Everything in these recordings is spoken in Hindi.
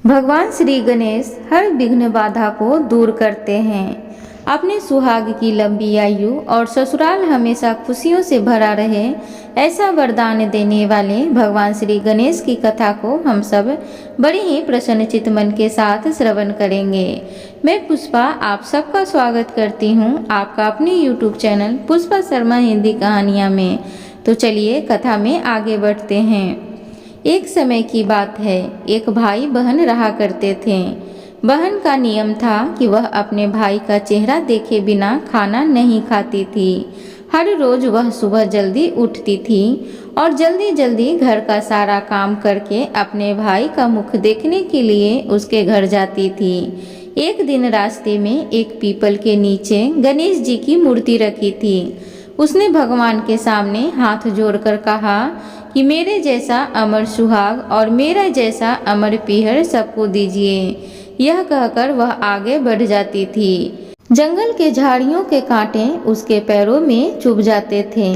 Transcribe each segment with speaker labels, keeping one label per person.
Speaker 1: भगवान श्री गणेश हर विघ्न बाधा को दूर करते हैं। अपने सुहाग की लंबी आयु और ससुराल हमेशा खुशियों से भरा रहे, ऐसा वरदान देने वाले भगवान श्री गणेश की कथा को हम सब बड़े ही प्रसन्नचित्त मन के साथ श्रवण करेंगे। मैं पुष्पा आप सबका स्वागत करती हूँ आपका अपने YouTube चैनल पुष्पा शर्मा हिंदी कहानियाँ में। तो चलिए कथा में आगे बढ़ते हैं। एक समय की बात है, एक भाई बहन रहा करते थे। बहन का नियम था कि वह अपने भाई का चेहरा देखे बिना खाना नहीं खाती थी। हर रोज वह सुबह जल्दी उठती थी और जल्दी जल्दी घर का सारा काम करके अपने भाई का मुख देखने के लिए उसके घर जाती थी। एक दिन रास्ते में एक पीपल के नीचे गणेश जी की मूर्ति रखी थी। उसने भगवान के सामने हाथ जोड़कर कहा कि मेरे जैसा अमर सुहाग और मेरा जैसा अमर पीहर सबको दीजिए। यह कहकर वह आगे बढ़ जाती थी। जंगल के झाड़ियों के कांटे उसके पैरों में चुभ जाते थे।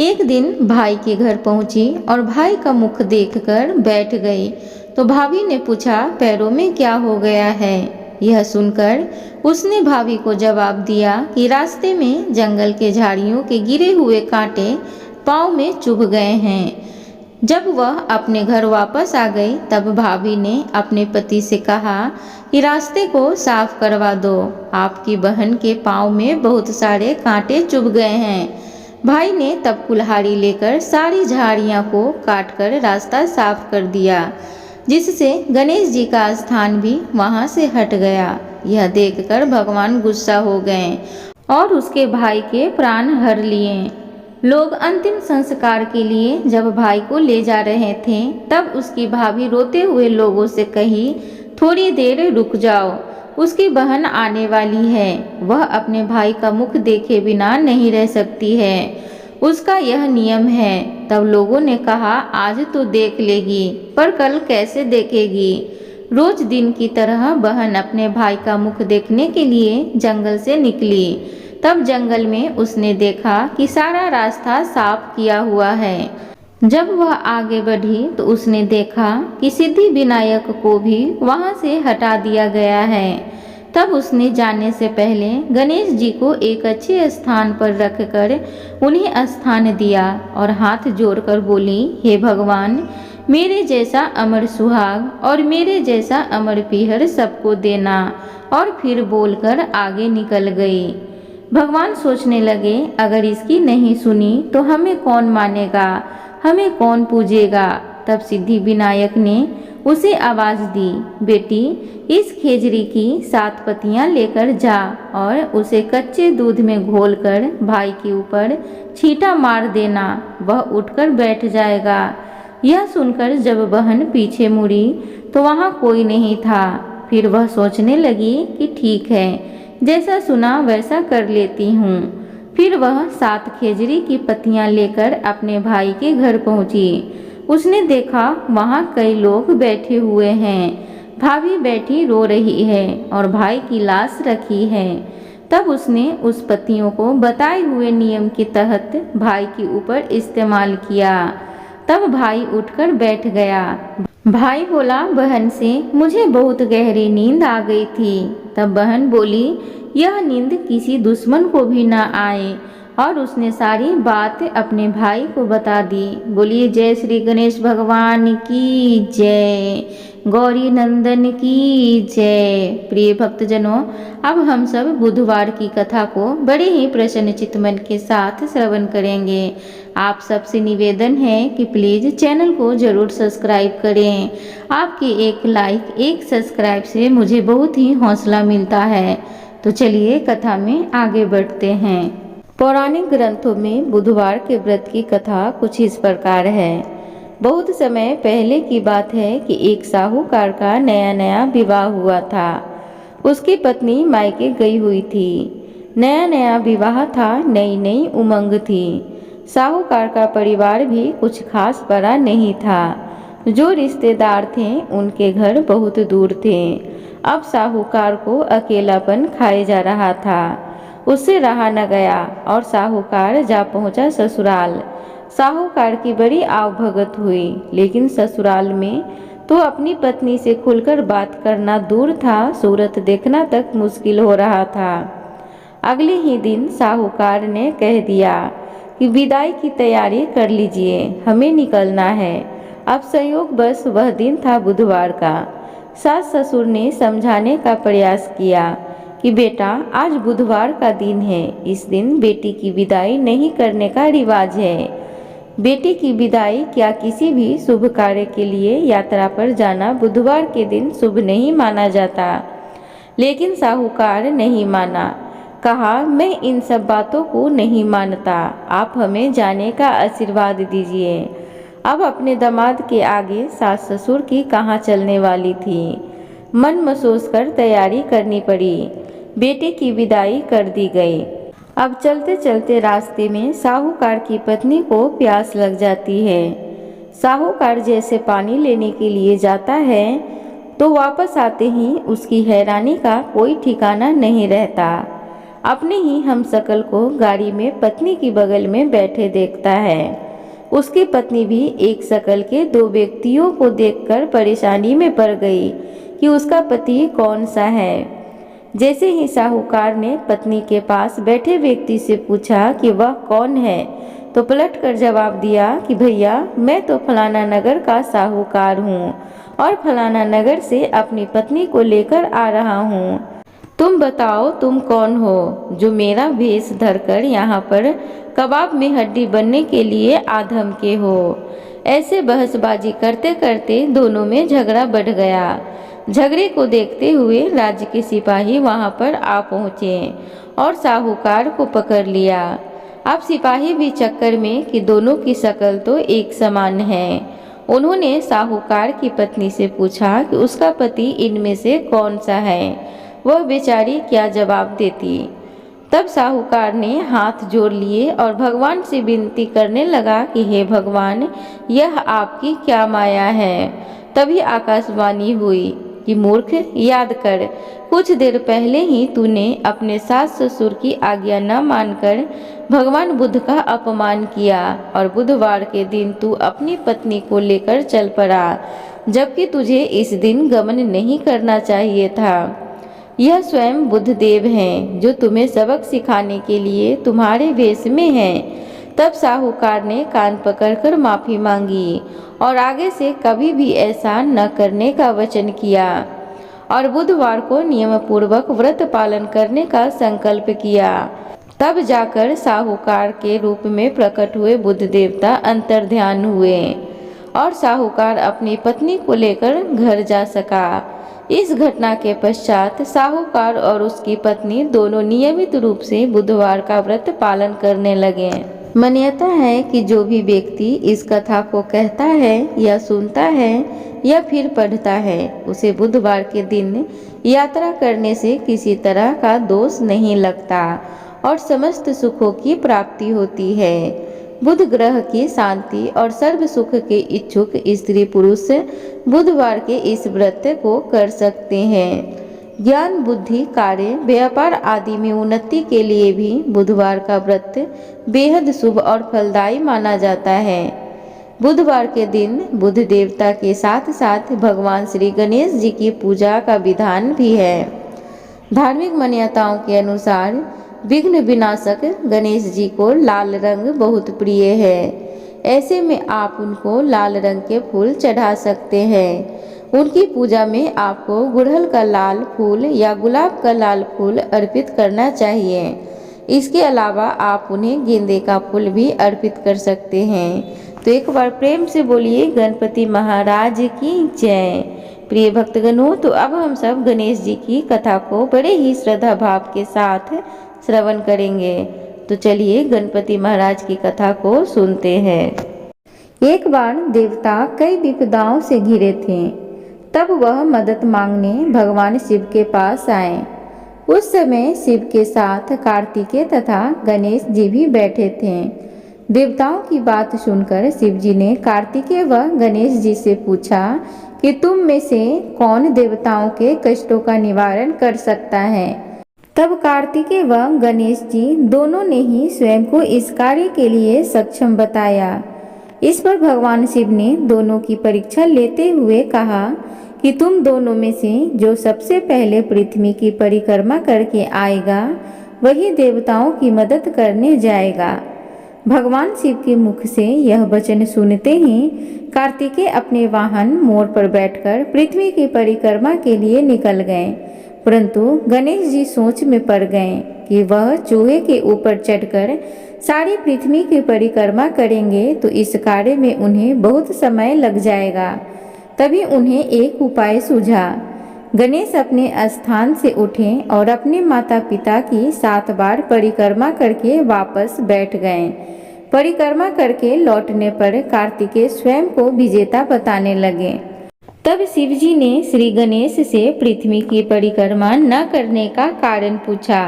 Speaker 1: एक दिन भाई के घर पहुंची और भाई का मुख देखकर बैठ गई तो भाभी ने पूछा, पैरों में क्या हो गया है? यह सुनकर उसने भाभी को जवाब दिया कि रास्ते में जंगल के झाड़ियों के गिरे हुए कांटे पाँव में चुभ गए हैं। जब वह अपने घर वापस आ गई तब भाभी ने अपने पति से कहा कि रास्ते को साफ करवा दो, आपकी बहन के पाँव में बहुत सारे कांटे चुभ गए हैं। भाई ने तब कुल्हाड़ी लेकर सारी झाड़ियाँ को काटकर रास्ता साफ कर दिया, जिससे गणेश जी का स्थान भी वहाँ से हट गया। यह देखकर भगवान गुस्सा हो गए और उसके भाई के प्राण हर लिए। लोग अंतिम संस्कार के लिए जब भाई को ले जा रहे थे तब उसकी भाभी रोते हुए लोगों से कही, थोड़ी देर रुक जाओ, उसकी बहन आने वाली है, वह अपने भाई का मुख देखे बिना नहीं रह सकती है, उसका यह नियम है। तब लोगों ने कहा, आज तो देख लेगी पर कल कैसे देखेगी? रोज दिन की तरह बहन अपने भाई का मुख देखने के लिए जंगल से निकली। तब जंगल में उसने देखा कि सारा रास्ता साफ किया हुआ है। जब वह आगे बढ़ी तो उसने देखा कि सिद्धि विनायक को भी वहां से हटा दिया गया है। तब उसने जाने से पहले गणेश जी को एक अच्छे स्थान पर रखकर उन्हें स्थान दिया और हाथ जोड़कर बोली, हे भगवान, मेरे जैसा अमर सुहाग और मेरे जैसा अमर पीहर सबको देना। और फिर बोलकर आगे निकल गई। भगवान सोचने लगे, अगर इसकी नहीं सुनी तो हमें कौन मानेगा, हमें कौन पूजेगा? तब सिद्धि विनायक ने उसे आवाज दी, बेटी, इस खेजड़ी की 7 पत्तियां लेकर जा और उसे कच्चे दूध में घोलकर भाई के ऊपर छींटा मार देना, वह उठकर बैठ जाएगा। यह सुनकर जब बहन पीछे मुड़ी तो वहाँ कोई नहीं था। फिर वह सोचने लगी कि ठीक है, जैसा सुना वैसा कर लेती हूँ। फिर वह 7 खेजड़ी की पत्तियां लेकर अपने भाई के घर पहुंची। उसने देखा वहाँ कई लोग बैठे हुए हैं, भाभी बैठी रो रही है और भाई की लाश रखी है। तब उसने उस पत्तियों को बताए हुए नियम के तहत भाई के ऊपर इस्तेमाल किया। तब भाई उठकर बैठ गया। भाई बोला बहन से, मुझे बहुत गहरी नींद आ गई थी। तब बहन बोली, यह नींद किसी दुश्मन को भी ना आए। और उसने सारी बात अपने भाई को बता दी। बोलिए जय श्री गणेश भगवान की जय, गौरी नंदन की जय। प्रिय भक्तजनों, अब हम सब बुधवार की कथा को बड़े ही प्रसन्नचित्त मन के साथ श्रवण करेंगे। आप सबसे निवेदन है कि प्लीज़ चैनल को जरूर सब्सक्राइब करें। आपके एक लाइक, एक सब्सक्राइब से मुझे बहुत ही हौसला मिलता है। तो चलिए कथा में आगे बढ़ते हैं। पौराणिक ग्रंथों में बुधवार के व्रत की कथा कुछ इस प्रकार है। बहुत समय पहले की बात है कि एक साहूकार का नया नया विवाह हुआ था। उसकी पत्नी मायके गई हुई थी। नया नया विवाह था, नई नई उमंग थी। साहूकार का परिवार भी कुछ खास बड़ा नहीं था। जो रिश्तेदार थे उनके घर बहुत दूर थे। अब साहूकार को अकेलापन खाए जा रहा था। उससे रहा न गया और साहूकार जा पहुंचा ससुराल। साहूकार की बड़ी आवभगत हुई, लेकिन ससुराल में तो अपनी पत्नी से खुलकर बात करना दूर था, सूरत देखना तक मुश्किल हो रहा था। अगले ही दिन साहूकार ने कह दिया कि विदाई की तैयारी कर लीजिए, हमें निकलना है। अब संयोग बस वह दिन था बुधवार का। सास ससुर ने समझाने का प्रयास किया कि बेटा आज बुधवार का दिन है, इस दिन बेटी की विदाई नहीं करने का रिवाज है। बेटी की विदाई क्या किसी भी शुभ कार्य के लिए यात्रा पर जाना बुधवार के दिन शुभ नहीं माना जाता। लेकिन साहूकार नहीं माना, कहा मैं इन सब बातों को नहीं मानता, आप हमें जाने का आशीर्वाद दीजिए। अब अपने दामाद के आगे सास ससुर की कहाँ चलने वाली थी। मन महसूस कर तैयारी करनी पड़ी। बेटे की विदाई कर दी गई। अब चलते चलते रास्ते में साहूकार की पत्नी को प्यास लग जाती है। साहूकार जैसे पानी लेने के लिए जाता है तो वापस आते ही उसकी हैरानी का कोई ठिकाना नहीं रहता। अपने ही हमशक्ल को गाड़ी में पत्नी की बगल में बैठे देखता है। उसकी पत्नी भी एक शकल के दो व्यक्तियों को देखकर परेशानी में पड़ गई कि उसका पति कौन सा है। जैसे ही साहूकार ने पत्नी के पास बैठे व्यक्ति से पूछा कि वह कौन है, तो पलट कर जवाब दिया कि भैया मैं तो फलाना नगर का साहूकार हूँ और फलाना नगर से अपनी पत्नी को लेकर आ रहा हूँ। तुम बताओ तुम कौन हो जो मेरा भेष धरकर यहाँ पर कबाब में हड्डी बनने के लिए आधम के हो। ऐसे बहसबाजी करते करते दोनों में झगड़ा बढ़ गया। झगड़े को देखते हुए राज्य के सिपाही वहां पर आ पहुंचे और साहूकार को पकड़ लिया। अब सिपाही भी चक्कर में कि दोनों की शक्ल तो एक समान है। उन्होंने साहूकार की पत्नी से पूछा कि उसका पति इनमें से कौन सा है। वह बेचारी क्या जवाब देती। तब साहूकार ने हाथ जोड़ लिए और भगवान से विनती करने लगा कि हे भगवान, यह आपकी क्या माया है। तभी आकाशवाणी हुई कि मूर्ख, याद कर, कुछ देर पहले ही तूने अपने सास ससुर की आज्ञा न मानकर भगवान बुद्ध का अपमान किया और बुधवार के दिन तू अपनी पत्नी को लेकर चल पड़ा, जबकि तुझे इस दिन गमन नहीं करना चाहिए था। यह स्वयं बुद्धदेव हैं जो तुम्हें सबक सिखाने के लिए तुम्हारे वेश में हैं। तब साहूकार ने कान पकड़कर माफी मांगी और आगे से कभी भी ऐसा न करने का वचन किया और बुधवार को नियम पूर्वक व्रत पालन करने का संकल्प किया। तब जाकर साहूकार के रूप में प्रकट हुए बुद्ध देवता अंतर्ध्यान हुए और साहूकार अपनी पत्नी को लेकर घर जा सका। इस घटना के पश्चात साहूकार और उसकी पत्नी दोनों नियमित रूप से बुधवार का व्रत पालन करने लगे। मान्यता है कि जो भी व्यक्ति इस कथा को कहता है या सुनता है या फिर पढ़ता है, उसे बुधवार के दिन यात्रा करने से किसी तरह का दोष नहीं लगता और समस्त सुखों की प्राप्ति होती है। बुध ग्रह की शांति और सर्व सुख के इच्छुक स्त्री पुरुष बुधवार के इस व्रत को कर सकते हैं। ज्ञान, बुद्धि, कार्य, व्यापार आदि में उन्नति के लिए भी बुधवार का व्रत बेहद शुभ और फलदायी माना जाता है। बुधवार के दिन बुध देवता के साथ साथ भगवान श्री गणेश जी की पूजा का विधान भी है। धार्मिक मान्यताओं के अनुसार विघ्न विनाशक गणेश जी को लाल रंग बहुत प्रिय है। ऐसे में आप उनको लाल रंग के फूल चढ़ा सकते हैं। उनकी पूजा में आपको गुड़हल का लाल फूल या गुलाब का लाल फूल अर्पित करना चाहिए। इसके अलावा आप उन्हें गेंदे का फूल भी अर्पित कर सकते हैं। तो एक बार प्रेम से बोलिए गणपति महाराज की जय। प्रिय भक्तगणों, तो अब हम सब गणेश जी की कथा को बड़े ही श्रद्धा भाव के साथ श्रवण करेंगे। तो चलिए गणपति महाराज की कथा को सुनते हैं। एक बार देवता कई विपदाओं से घिरे थे। तब वह मदद मांगने भगवान शिव के पास आए। उस समय शिव के साथ कार्तिकेय तथा गणेश जी भी बैठे थे। देवताओं की बात सुनकर शिव जी ने कार्तिकेय व गणेश जी से पूछा कि तुम में से कौन देवताओं के कष्टों का निवारण कर सकता है। तब कार्तिकेय व गणेश जी दोनों ने ही स्वयं को इस कार्य के लिए सक्षम बताया। इस पर भगवान शिव ने दोनों की परीक्षा लेते हुए कहा कि तुम दोनों में से जो सबसे पहले पृथ्वी की परिक्रमा करके आएगा वही देवताओं की मदद करने जाएगा। भगवान शिव के मुख से यह वचन सुनते ही कार्तिकेय अपने वाहन मोर पर बैठकर पृथ्वी की परिक्रमा के लिए निकल गए, परंतु गणेश जी सोच में पड़ गए कि वह चूहे के ऊपर चढ़कर सारी पृथ्वी की परिक्रमा करेंगे तो इस कार्य में उन्हें बहुत समय लग जाएगा। तभी उन्हें एक उपाय सूझा। गणेश अपने स्थान से उठे और अपने माता पिता की 7 बार परिक्रमा करके वापस बैठ गए। परिक्रमा करके लौटने पर कार्तिकेय स्वयं को विजेता बताने लगे। तब शिवजी ने श्री गणेश से पृथ्वी की परिक्रमा न करने का कारण पूछा।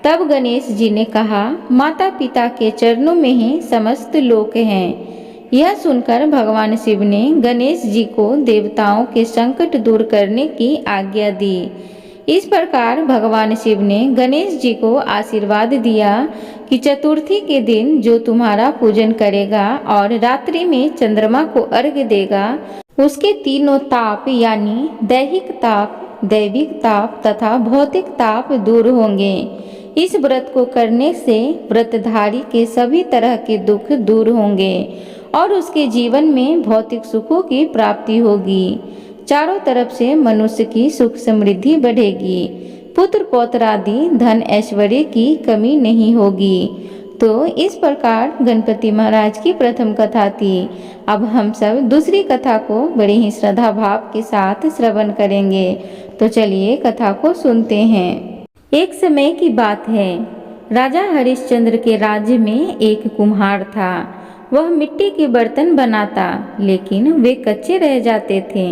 Speaker 1: तब गणेश जी ने कहा, माता पिता के चरणों में ही समस्त लोक हैं। यह सुनकर भगवान शिव ने गणेश जी को देवताओं के संकट दूर करने की आज्ञा दी। इस प्रकार भगवान शिव ने गणेश जी को आशीर्वाद दिया कि चतुर्थी के दिन जो तुम्हारा पूजन करेगा और रात्रि में चंद्रमा को अर्घ्य देगा उसके तीनों ताप यानी दैहिक ताप, दैविक ताप तथा भौतिक ताप दूर होंगे। इस व्रत को करने से व्रतधारी के सभी तरह के दुख दूर होंगे और उसके जीवन में भौतिक सुखों की प्राप्ति होगी। चारों तरफ से मनुष्य की सुख समृद्धि बढ़ेगी, पुत्र पौत्र आदि धन ऐश्वर्य की कमी नहीं होगी। तो इस प्रकार गणपति महाराज की प्रथम कथा थी। अब हम सब दूसरी कथा को बड़े ही श्रद्धा भाव के साथ श्रवण करेंगे। तो चलिए कथा को सुनते हैं। एक समय की बात है, राजा हरिश्चंद्र के राज्य में एक कुम्हार था। वह मिट्टी के बर्तन बनाता, लेकिन वे कच्चे रह जाते थे।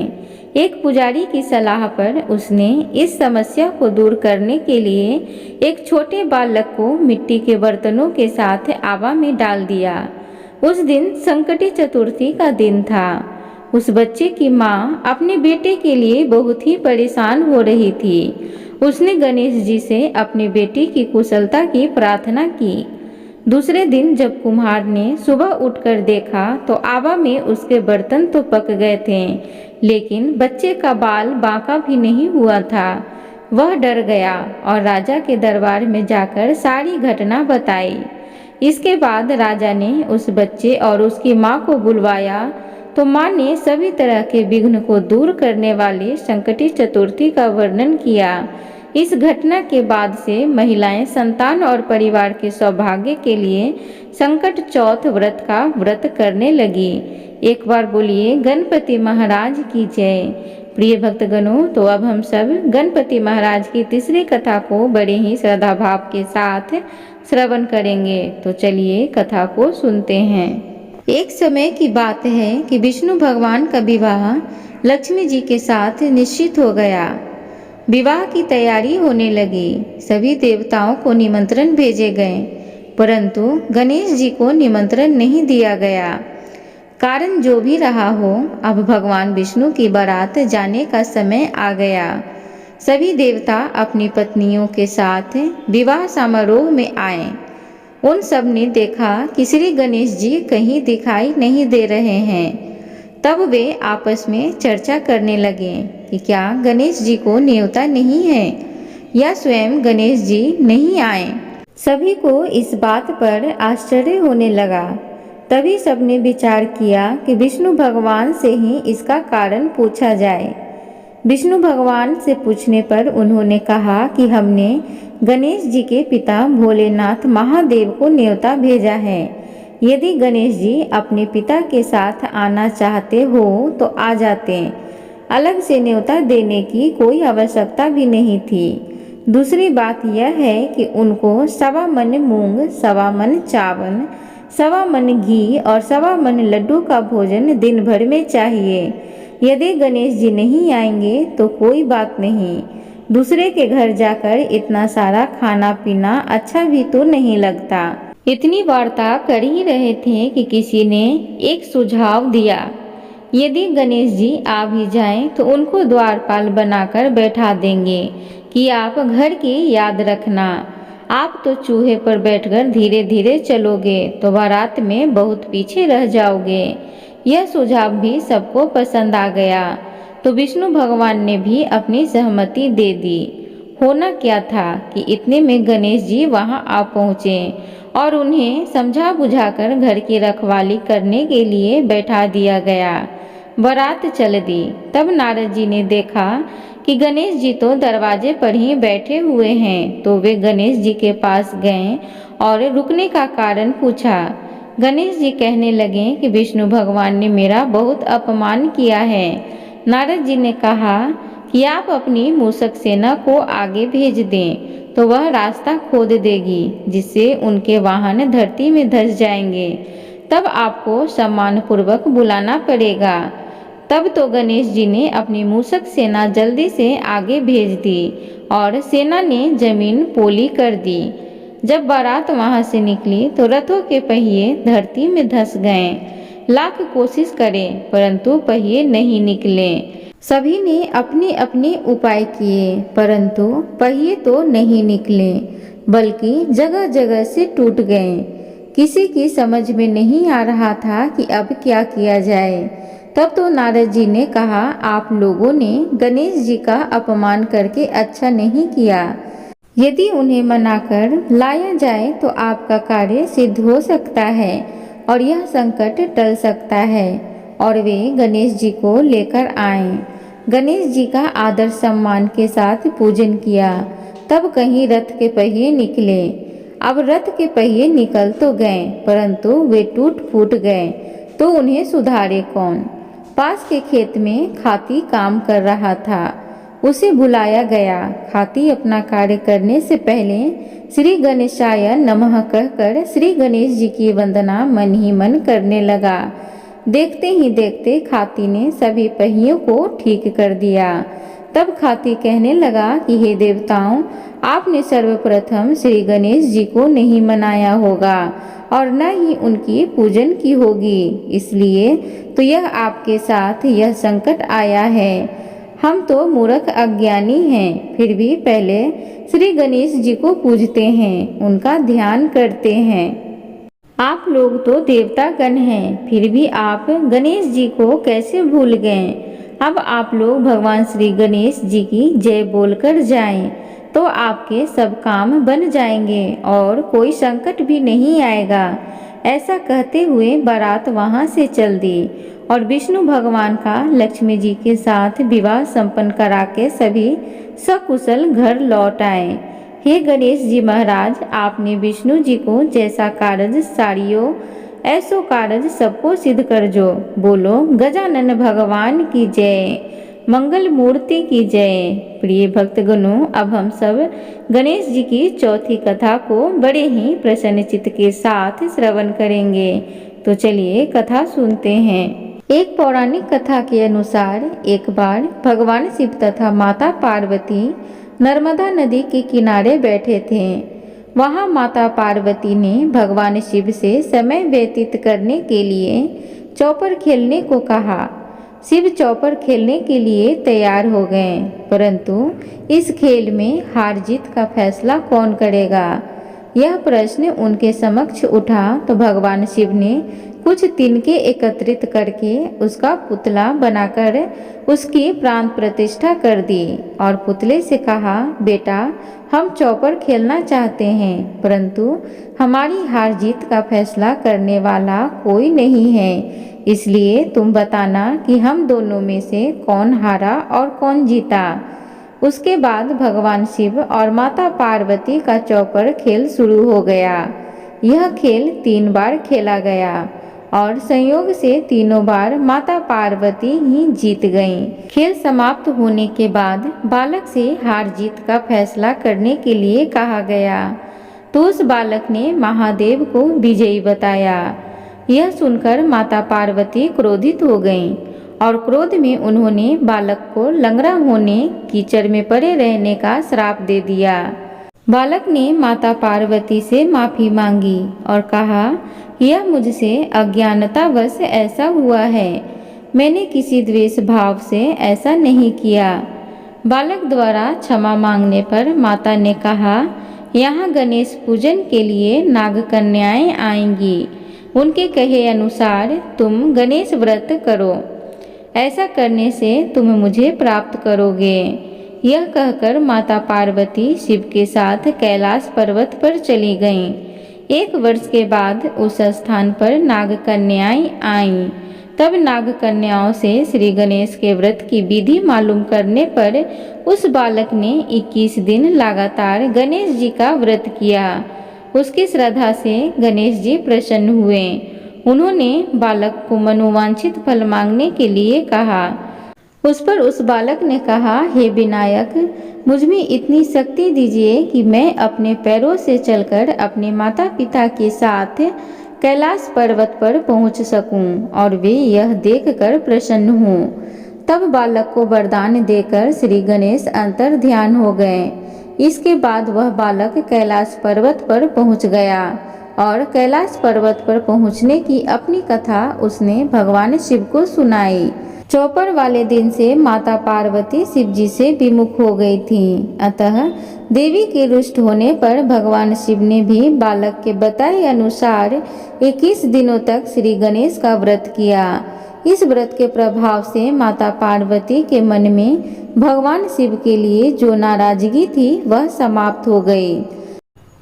Speaker 1: एक पुजारी की सलाह पर उसने इस समस्या को दूर करने के लिए एक छोटे बालक को मिट्टी के बर्तनों के साथ आवा में डाल दिया। उस दिन संकटी चतुर्थी का दिन था। उस बच्चे की माँ अपने बेटे के लिए बहुत ही परेशान हो रही थी। उसने गणेश जी से अपने बेटे की कुशलता की प्रार्थना की। दूसरे दिन जब कुम्हार ने सुबह उठकर देखा तो आवा में उसके बर्तन तो पक गए थे, लेकिन बच्चे का बाल बांका भी नहीं हुआ था। वह डर गया और राजा के दरबार में जाकर सारी घटना बताई। इसके बाद राजा ने उस बच्चे और उसकी माँ को बुलवाया तो माँ ने सभी तरह के विघ्न को दूर करने वाली संकटी चतुर्थी का वर्णन किया। इस घटना के बाद से महिलाएं संतान और परिवार के सौभाग्य के लिए संकट चौथ व्रत का व्रत करने लगी। एक बार बोलिए गणपति महाराज की जय। प्रिय भक्तगणों, तो अब हम सब गणपति महाराज की तीसरी कथा को बड़े ही श्रद्धा भाव के साथ श्रवण करेंगे। तो चलिए कथा को सुनते हैं। एक समय की बात है कि विष्णु भगवान का विवाह लक्ष्मी जी के साथ निश्चित हो गया। विवाह की तैयारी होने लगी। सभी देवताओं को निमंत्रण भेजे गए, परंतु गणेश जी को निमंत्रण नहीं दिया गया। कारण जो भी रहा हो, अब भगवान विष्णु की बारात जाने का समय आ गया। सभी देवता अपनी पत्नियों के साथ विवाह समारोह में आए। उन सब ने देखा कि श्री गणेश जी कहीं दिखाई नहीं दे रहे हैं। तब वे आपस में चर्चा करने लगे कि क्या गणेश जी को न्योता नहीं है या स्वयं गणेश जी नहीं आए। सभी को इस बात पर आश्चर्य होने लगा। तभी सबने विचार किया कि विष्णु भगवान से ही इसका कारण पूछा जाए। विष्णु भगवान से पूछने पर उन्होंने कहा कि हमने गणेश जी के पिता भोलेनाथ महादेव को न्योता भेजा है। यदि गणेश जी अपने पिता के साथ आना चाहते हो तो आ जाते। अलग से न्योता देने की कोई आवश्यकता भी नहीं थी। दूसरी बात यह है कि उनको 1.25 मन मूंग, 1.25 मन चावल, 1.25 मन घी और 1.25 मन लड्डू का भोजन दिन भर में चाहिए। यदि गणेश जी नहीं आएंगे तो कोई बात नहीं, दूसरे के घर जाकर इतना सारा खाना पीना अच्छा भी तो नहीं लगता। इतनी वार्ता कर ही रहे थे कि किसी ने एक सुझाव दिया। यदि गणेश जी आ भी जाएं तो उनको द्वारपाल बनाकर बैठा देंगे कि आप घर की याद रखना। आप तो चूहे पर बैठकर धीरे धीरे चलोगे तो बारात में बहुत पीछे रह जाओगे। यह सुझाव भी सबको पसंद आ गया तो विष्णु भगवान ने भी अपनी सहमति दे दी। होना क्या था कि इतने में गणेश जी वहां आ पहुँचे और उन्हें समझा बुझाकर घर की रखवाली करने के लिए बैठा दिया गया। बारात चल दी। तब नारद जी ने देखा कि गणेश जी तो दरवाजे पर ही बैठे हुए हैं, तो वे गणेश जी के पास गए और रुकने का कारण पूछा। गणेश जी कहने लगे कि विष्णु भगवान ने मेरा बहुत अपमान किया है। नारद जी ने कहा कि आप अपनी मूषक सेना को आगे भेज दें तो वह रास्ता खोद देगी, जिससे उनके वाहन धरती में धंस जाएंगे। तब आपको सम्मानपूर्वक बुलाना पड़ेगा। तब तो गणेश जी ने अपनी मूषक सेना जल्दी से आगे भेज दी और सेना ने जमीन पोली कर दी। जब बारात वहां से निकली तो रथों के पहिए धरती में धंस गए। लाख कोशिश करें परंतु पहिए नहीं निकले। सभी ने अपने अपने उपाय किए परंतु पहिए तो नहीं निकले, बल्कि जगह जगह से टूट गए। किसी की समझ में नहीं आ रहा था कि अब क्या किया जाए। तब तो नारद जी ने कहा, आप लोगों ने गणेश जी का अपमान करके अच्छा नहीं किया। यदि उन्हें मनाकर लाया जाए तो आपका कार्य सिद्ध हो सकता है और यह संकट टल सकता है। और वे गणेश जी को लेकर आए। गणेश जी का आदर सम्मान के साथ पूजन किया। तब कहीं रथ के पहिए निकले। अब रथ के पहिए निकल तो गए परंतु वे टूट फूट गए, तो उन्हें सुधारे कौन। पास के खेत में खाती काम कर रहा था। उसे बुलाया गया। खाती अपना कार्य करने से पहले श्री गणेशाय नमः कहकर श्री गणेश जी की वंदना मन ही मन करने लगा। देखते ही देखते खाती ने सभी पहियों को ठीक कर दिया। तब खाती कहने लगा कि हे देवताओं, आपने सर्वप्रथम श्री गणेश जी को नहीं मनाया होगा और न ही उनकी पूजन की होगी, इसलिए तो यह आपके साथ यह संकट आया है। हम तो मूर्ख अज्ञानी हैं, फिर भी पहले श्री गणेश जी को पूजते हैं, उनका ध्यान करते हैं। आप लोग तो देवता गण हैं, फिर भी आप गणेश जी को कैसे भूल गए। अब आप लोग भगवान श्री गणेश जी की जय बोलकर जाएं, तो आपके सब काम बन जाएंगे और कोई संकट भी नहीं आएगा। ऐसा कहते हुए बारात वहां से चल दी और विष्णु भगवान का लक्ष्मी जी के साथ विवाह संपन्न करा के सभी सकुशल घर लौट आए। हे गणेश जी महाराज, आपने विष्णु जी को जैसा कारज साड़ियो ऐसो कारज सबको सिद्ध कर जो। बोलो गजानन भगवान की जय, मंगल मूर्ति की जय। प्रिय भक्तगणों, अब हम सब गणेश जी की चौथी कथा को बड़े ही प्रसन्न चित्त के साथ श्रवण करेंगे। तो चलिए कथा सुनते हैं। एक पौराणिक कथा के अनुसार एक बार भगवान शिव तथा माता पार्वती नर्मदा नदी के किनारे बैठे थे। वहां माता पार्वती ने भगवान शिव से समय व्यतीत करने के लिए चौपर खेलने को कहा। शिव चौपर खेलने के लिए तैयार हो गए, परंतु इस खेल में हार जीत का फैसला कौन करेगा, यह प्रश्न उनके समक्ष उठा। तो भगवान शिव ने कुछ तिनके एकत्रित करके उसका पुतला बनाकर उसकी प्राण प्रतिष्ठा कर दी और पुतले से कहा, बेटा हम चौपर खेलना चाहते हैं, परंतु हमारी हार जीत का फैसला करने वाला कोई नहीं है, इसलिए तुम बताना कि हम दोनों में से कौन हारा और कौन जीता। उसके बाद भगवान शिव और माता पार्वती का चौपर खेल शुरू हो गया। यह खेल 3 बार खेला गया और संयोग से तीनों बार माता पार्वती ही जीत गईं। खेल समाप्त होने के बाद बालक से हार जीत का फैसला करने के लिए कहा गया, तो उस बालक ने महादेव को विजयी बताया। यह सुनकर माता पार्वती क्रोधित हो गईं और क्रोध में उन्होंने बालक को लंगड़ा होने, कीचड़ में पड़े रहने का श्राप दे दिया। बालक ने माता पार्वती से माफी मांगी और कहा, यह मुझसे अज्ञानतावश ऐसा हुआ है, मैंने किसी द्वेष भाव से ऐसा नहीं किया। बालक द्वारा क्षमा मांगने पर माता ने कहा, यहाँ गणेश पूजन के लिए नाग कन्याएं आएंगी। उनके कहे अनुसार तुम गणेश व्रत करो, ऐसा करने से तुम मुझे प्राप्त करोगे। यह कहकर माता पार्वती शिव के साथ कैलाश पर्वत पर चली गईं। 1 वर्ष के बाद उस स्थान पर नाग कन्याएं आईं। तब नाग कन्याओं से श्री गणेश के व्रत की विधि मालूम करने पर उस बालक ने 21 दिन लगातार गणेश जी का व्रत किया। उसकी श्रद्धा से गणेश जी प्रसन्न हुए। उन्होंने बालक को मनोवांछित फल मांगने के लिए कहा। उस पर उस बालक ने कहा, हे विनायक, मुझ में इतनी शक्ति दीजिए कि मैं अपने पैरों से चलकर अपने माता पिता के साथ कैलाश पर्वत पर पहुंच सकूं और वे यह देखकर प्रसन्न हों। तब बालक को वरदान देकर श्री गणेश अंतर ध्यान हो गए। इसके बाद वह बालक कैलाश पर्वत पर पहुंच गया और कैलाश पर्वत पर पहुंचने की अपनी कथा उसने भगवान शिव को सुनाई। चौपर वाले दिन से माता पार्वती शिव जी से विमुख हो गई थीं। अतः देवी के रुष्ट होने पर भगवान शिव ने भी बालक के बताए अनुसार 21 दिनों तक श्री गणेश का व्रत किया। इस व्रत के प्रभाव से माता पार्वती के मन में भगवान शिव के लिए जो नाराजगी थी वह समाप्त हो गई।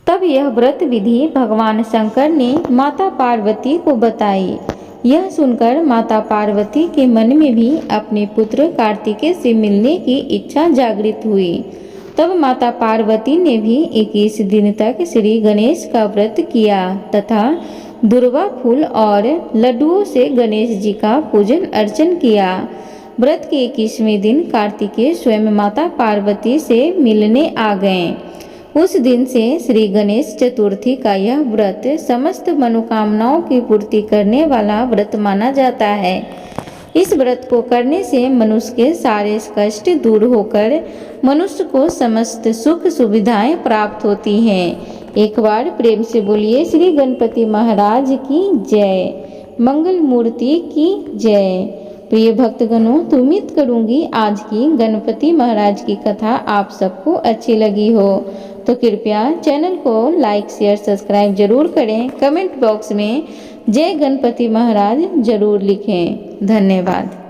Speaker 1: तब यह व्रत विधि भगवान शंकर ने माता पार्वती को बताई। यह सुनकर माता पार्वती के मन में भी अपने पुत्र कार्तिकेय से मिलने की इच्छा जागृत हुई। तब माता पार्वती ने भी 21 दिन तक श्री गणेश का व्रत किया तथा दुर्वा फूल और लड्डुओं से गणेश जी का पूजन अर्चन किया। व्रत के 21वें दिन कार्तिकेय स्वयं माता पार्वती से मिलने आ गए। उस दिन से श्री गणेश चतुर्थी का यह व्रत समस्त मनोकामनाओं की पूर्ति करने वाला व्रत माना जाता है। इस व्रत को करने से मनुष्य के सारे कष्ट दूर होकर मनुष्य को समस्त सुख सुविधाएं प्राप्त होती हैं। एक बार प्रेम से बोलिए श्री गणपति महाराज की जय, मंगल मूर्ति की जय। प्रिय भक्तगणों, तो उम्मीद करूंगी आज की गणपति महाराज की कथा आप सबको अच्छी लगी हो। तो कृपया चैनल को लाइक शेयर सब्सक्राइब जरूर करें। कमेंट बॉक्स में जय गणपति महाराज जरूर लिखें। धन्यवाद।